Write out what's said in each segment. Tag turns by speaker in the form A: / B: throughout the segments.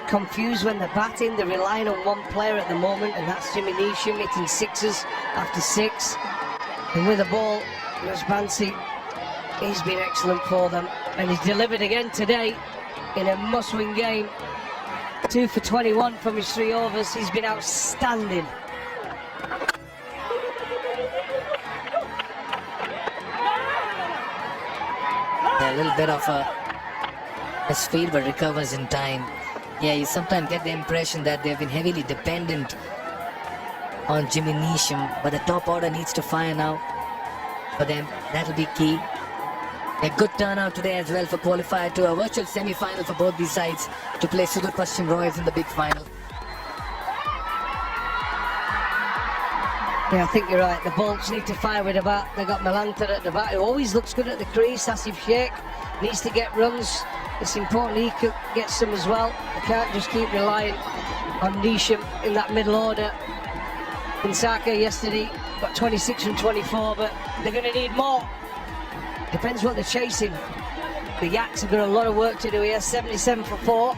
A: confused when they're batting. They're relying on one player at the moment, and that's Jimmy Neesham hitting sixes after six. And with the ball, Bansi, he's been excellent for them, and he's delivered again today in a must-win game. 2 for 21 from his 3 overs. He's been outstanding.
B: A little bit of a misfield, but recovers in time. Yeah, you sometimes get the impression that they've been heavily dependent on Jimmy Neesham, but the top order needs to fire now for them. That'll be key. A good turnout today as well for qualifier to a virtual semi-final for both these sides to play Sudarpaschim Royals in the big final.
A: Yeah, I think you're right. The Bolts need to fire with the bat. They've got Malanta at the bat, who always looks good at the crease. Asif Sheikh needs to get runs. It's important he could get some as well. They can't just keep relying on Neesham in that middle order. Pinsaka yesterday got 26 from 24, but they're going to need more. Depends what they're chasing. The Yaks have got a lot of work to do here. 77 for 4.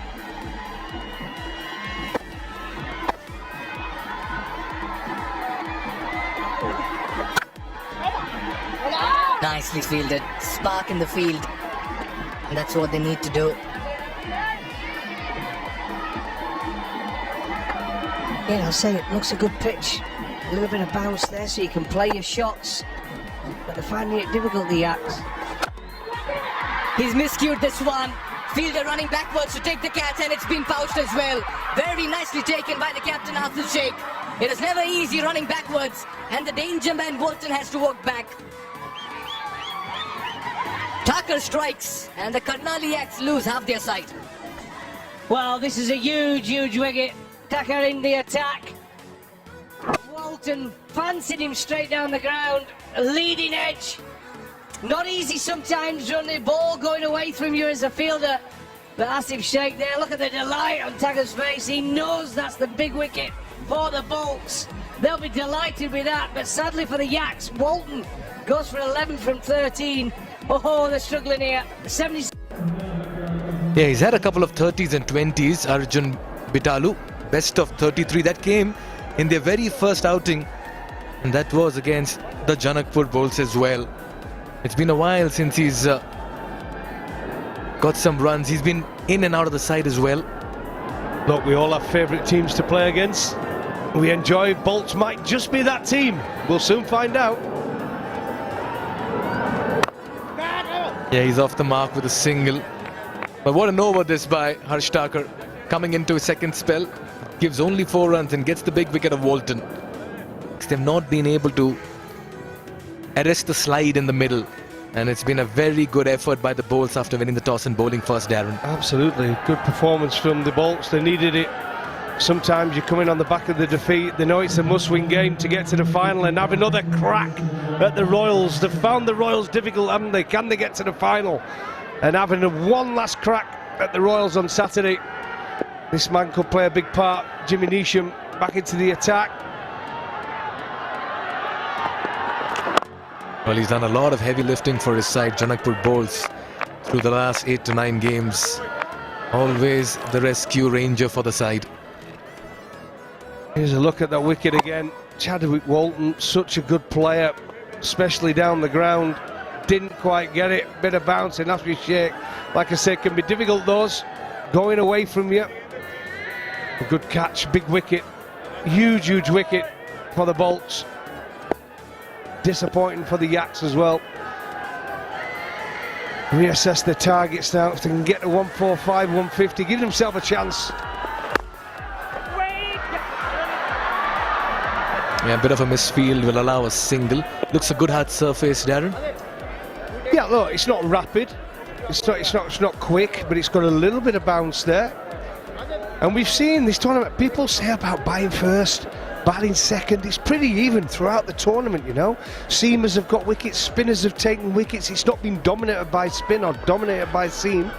B: Nicely fielded. Spark in the field. And that's what they need to do.
A: Yeah, I'll say it looks a good pitch. A little bit of bounce there so you can play your shots. But they're finding it difficult, the Yaks.
B: He's miscued this one. Fielder running backwards to take the catch, and it's been pouched as well. Very nicely taken by the captain, Asif Sheikh. It is never easy running backwards, and the danger man Walton has to walk back. Tucker strikes, and the Karnali Yaks lose half their side.
A: Well, this is a huge wicket. Tucker in the attack. Walton fancied him straight down the ground. A leading edge. Not easy sometimes when the ball going away from you as a fielder. But Asif Sheikh there, look at the delight on Tucker's face. He knows that's the big wicket for the Bolts. They'll be delighted with that, but sadly for the Yaks, Walton goes for 11 from 13. Oh, they're struggling here. 70.
C: Yeah, he's had a couple of 30s and 20s. Arjun Bitalu, best of 33. That came in their very first outing, and that was against the Janakpur Bolts as well. It's been a while since he's got some runs. He's been in and out of the side as well.
D: Look, we all have favourite teams to play against. We enjoy. Bolts might just be that team. We'll soon find out.
C: Yeah, he's off the mark with a single. But what an over this by Harsh Thakur. Coming into his second spell, gives only 4 runs and gets the big wicket of Walton. They've not been able to arrest the slide in the middle, and it's been a very good effort by the Bolts after winning the toss and bowling first, Darren.
D: Absolutely, good performance from the Bolts. They needed it. Sometimes you come in on the back of the defeat. They know it's a must-win game to get to the final and have another crack at the Royals. They've found the Royals difficult, haven't they? Can they get to the final? And having one last crack at the Royals on Saturday, this man could play a big part. Jimmy Neesham back into the attack.
C: Well, he's done a lot of heavy lifting for his side, Janakpur Bolts, through the last 8 to 9 games. Always the rescue ranger for the side.
D: Here's a look at that wicket again. Chadwick Walton, such a good player, especially down the ground. Didn't quite get it. Bit of bounce in Asif Sheikh. Like I said, can be difficult, those going away from you. A good catch, big wicket. Huge wicket for the Bolts. Disappointing for the Yaks as well. Reassess their targets now. If they can get to 145, 150, give themselves a chance.
C: Yeah, a bit of a misfield will allow a single. Looks a good hard surface, Darren.
D: Yeah, look, it's not rapid. It's not quick, but it's got a little bit of bounce there. And we've seen this tournament, people say about batting first, batting second. It's pretty even throughout the tournament, you know. Seamers have got wickets, spinners have taken wickets. It's not been dominated by spin or dominated by seam.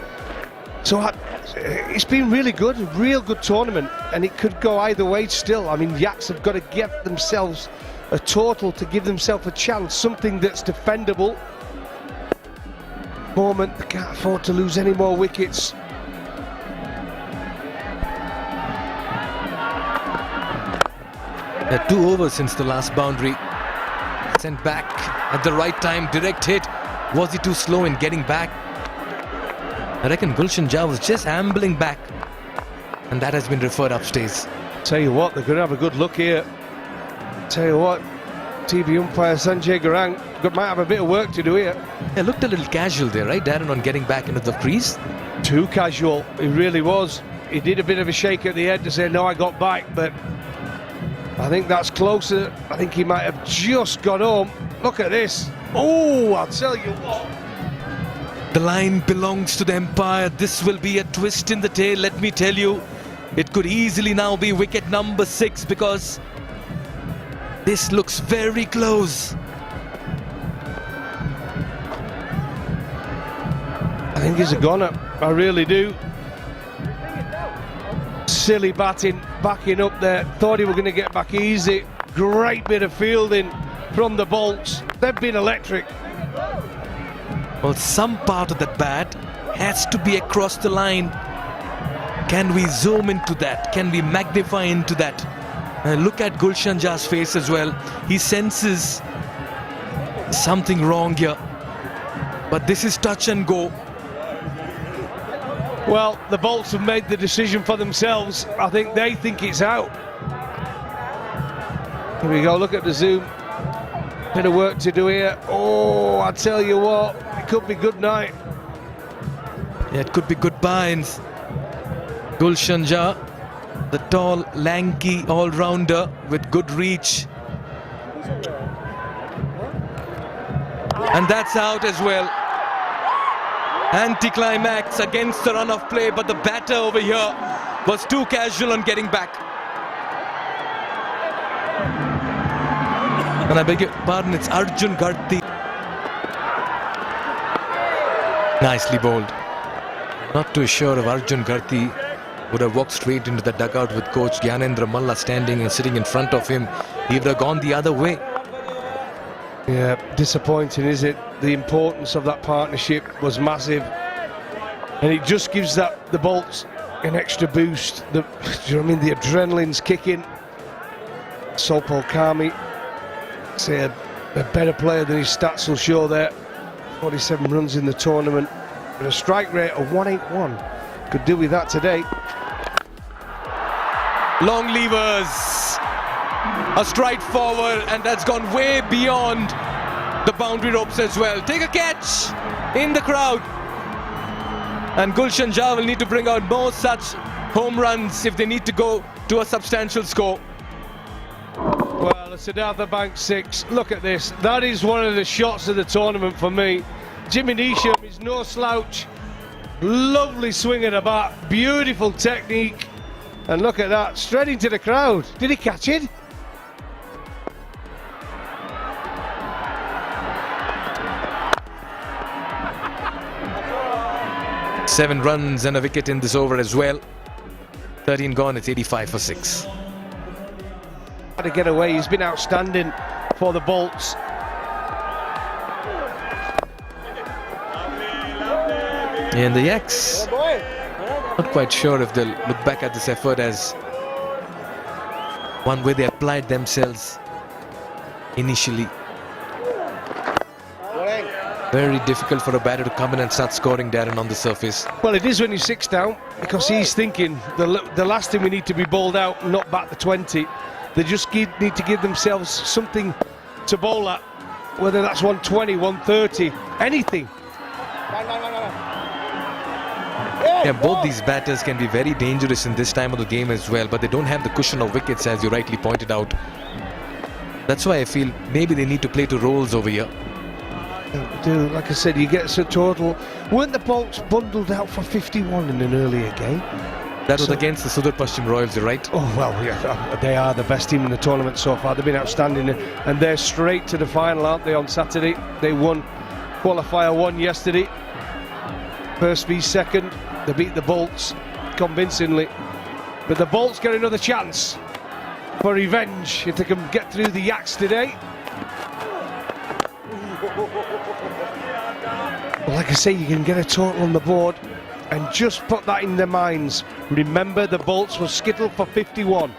D: So it's been really good, a real good tournament, and it could go either way still. I mean, Yaks have got to get themselves a total to give themselves a chance, something that's defendable. Moment, they can't afford to lose any more wickets.
C: They're 2 overs since the last boundary. Sent back at the right time, direct hit. Was he too slow in getting back? I reckon Gulshan Jha was just ambling back, and that has been referred upstairs.
D: Tell you what, they're going to have a good look here. Tell you what, TV umpire Sanjay Garang might have a bit of work to do here.
C: Yeah, looked a little casual there, right, Darren, on getting back into the crease?
D: Too casual, he really was. He did a bit of a shake at the head to say, no, I got back, but I think that's closer. I think he might have just got home. Look at this. Oh, I'll tell you what.
C: The line belongs to the umpire. This will be a twist in the tail, let me tell you. It could easily now be wicket number 6 because this looks very close.
D: I think he's a goner, I really do. Silly batting, backing up there. Thought he were going to get back easy. Great bit of fielding from the Bolts. They've been electric.
C: Well, some part of that bat has to be across the line. Can we zoom into that? Can we magnify into that? Look at Gulshan Jha's face as well. He senses something wrong here. But this is touch and go.
D: Well, the Bolts have made the decision for themselves. I think they think it's out. Here we go, look at the zoom. Bit of work to do here. Oh, I tell you what, it could be good night.
C: Yeah, it could be goodbye. And Gulshan Jha, the tall, lanky all-rounder with good reach. And that's out as well. Anti-climax against the run of play, but the batter over here was too casual on getting back. And I beg your pardon, it's Arjun Garthi. Nicely bowled. Not too sure if Arjun Garthi would have walked straight into the dugout with coach Gyanendra Malla standing and sitting in front of him. He would have gone the other way.
D: Yeah, disappointing, is it? The importance of that partnership was massive, and it just gives the Bolts an extra boost. Do you know what I mean? The adrenaline's kicking. Sopal Kami, say a better player than his stats will show there. 47 runs in the tournament, with a strike rate of 181. Could do with that today.
C: Long levers, a stride forward, and that's gone way beyond the boundary ropes as well. Take a catch in the crowd, and Gulshan Jha will need to bring out more such home runs if they need to go to a substantial score.
D: Well, it's Siddhartha Bank 6. Look at this. That is one of the shots of the tournament for me. Jimmy Neesham is no slouch. Lovely swing of the bat, beautiful technique, and look at that, straight into the crowd. Did he catch it?
C: Seven runs and a wicket in this over as well. 13 gone, it's 85 for 6.
D: How to get away, he's been outstanding for the Bolts.
C: And the Yaks, not quite sure if they'll look back at this effort as one way they applied themselves initially. Very difficult for a batter to come in and start scoring, Darren, on the surface.
D: Well, it is when he's 6 down, because he's thinking the last thing we need to be bowled out, not bat the 20. They just need to give themselves something to bowl at, whether that's 120, 130, anything.
C: Yeah, both these batters can be very dangerous in this time of the game as well, but they don't have the cushion of wickets, as you rightly pointed out. That's why I feel maybe they need to play to roles over here.
D: Do, like I said, you get a total. Weren't the Bolts bundled out for 51 in an earlier game?
C: That was against the Sudarpaschim Royals, you're right.
D: Oh, well, yeah, they are the best team in the tournament so far. They've been outstanding, and they're straight to the final, aren't they, on Saturday? They won qualifier 1 yesterday. First v second, they beat the Bolts convincingly. But the Bolts get another chance for revenge if they can get through the Yaks today. Well, like I say, you can get a total on the board and just put that in their minds. Remember, the Bolts were skittled for 51.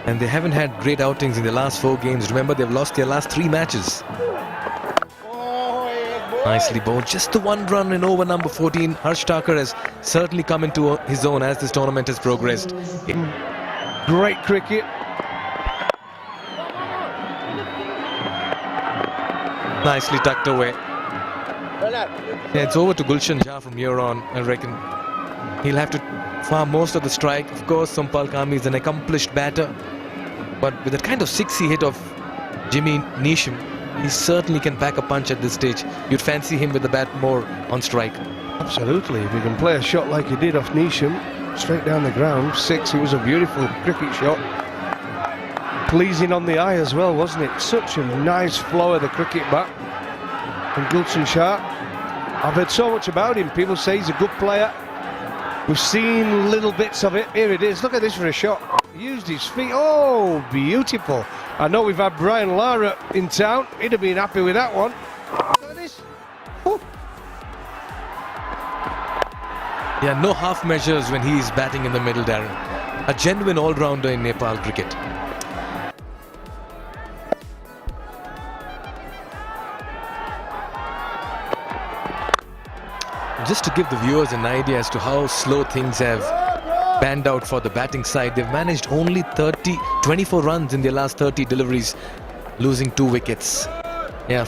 C: And they haven't had great outings in the last 4 games. Remember, they've lost their last 3 matches. Nicely bowled. Just the 1 run in over number 14. Harsh Thakur has certainly come into his own as this tournament has progressed.
D: Great cricket.
C: Nicely tucked away. Yeah, it's over to Gulshan Jha from here on, I reckon. He'll have to farm most of the strike. Of course, Sompal Kami is an accomplished batter. But with that kind of 6 he hit of Jimmy Neesham, he certainly can pack a punch at this stage. You'd fancy him with the bat more on strike.
D: Absolutely. If he can play a shot like he did off Neesham, straight down the ground, 6, it was a beautiful cricket shot. Pleasing on the eye as well, wasn't it? Such a nice flow of the cricket bat. And Gulshan Jha, I've heard so much about him. People say he's a good player. We've seen little bits of it. Here it is. Look at this for a shot. Used his feet. Oh, beautiful. I know we've had Brian Lara in town. He'd have been happy with that one. Look at this. Ooh.
C: Yeah, no half measures when he's batting in the middle, Darren. A genuine all-rounder in Nepal cricket. Just to give the viewers an idea as to how slow things have panned out for the batting side, they've managed only 24 runs in their last 30 deliveries, losing 2 wickets. Yeah,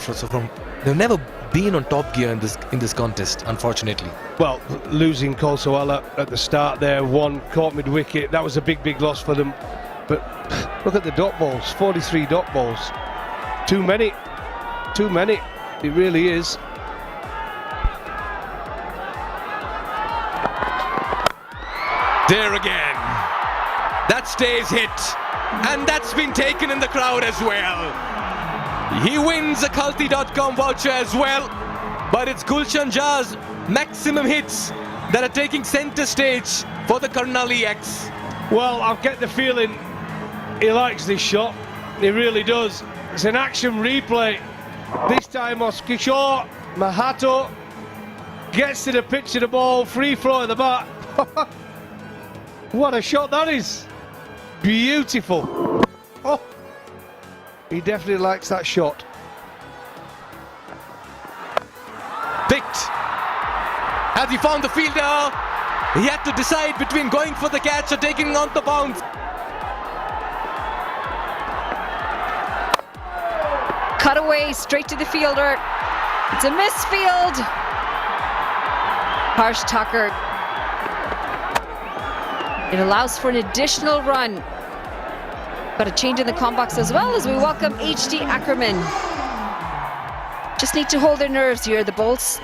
C: they've never been on top gear in this contest, unfortunately.
D: Well, losing Kolsawala at the start there, 1 caught mid-wicket, that was a big loss for them. But look at the dot balls, 43 dot balls. Too many, it really is.
C: There again, that stays hit, and that's been taken in the crowd as well. He wins a Kalti.com voucher as well, but it's Gulshan Jha's maximum hits that are taking centre stage for the Karnali Yaks.
D: Well, I get the feeling he likes this shot, he really does. It's an action replay. This time Kishore Mahato gets to the pitch of the ball, free throw of the bat. What a shot that is! Beautiful. Oh, he definitely likes that shot.
C: Picked. Has he found the fielder? He had to decide between going for the catch or taking on the bounce.
E: Cut away straight to the fielder. It's a misfield. Harsh Thakur. It allows for an additional run. Got a change in the comm box as well as we welcome HD Ackerman. Just need to hold their nerves here. The bowls